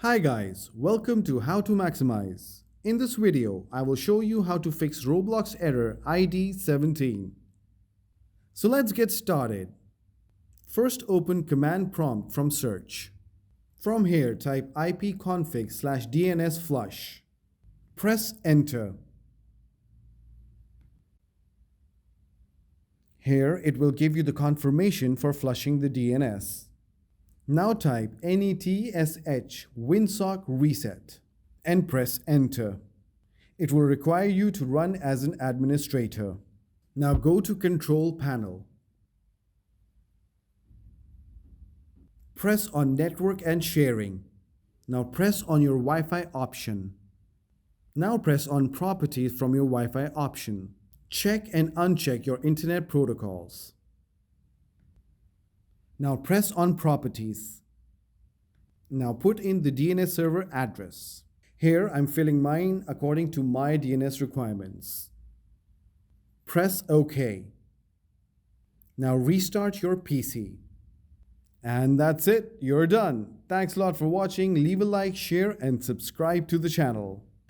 Hi guys, welcome to How to Maximize. In this video, I will show you how to fix Roblox error ID 17. So let's get started. First open command prompt from search. From here, type ipconfig/dnsflush. Press enter. Here, it will give you the confirmation for flushing the DNS. Now type netsh winsock reset and press enter. It will require you to run as an administrator. Now go to Control Panel. Press on Network and Sharing. Now press on your Wi-Fi option. Now press on Properties from your Wi-Fi option. Check and uncheck your internet protocols. Now press on Properties. Now put in the DNS server address. Here I'm filling mine according to my DNS requirements. Press OK. Now restart your PC. And that's it, you're done. Thanks a lot for watching. Leave a like, share, and subscribe to the channel.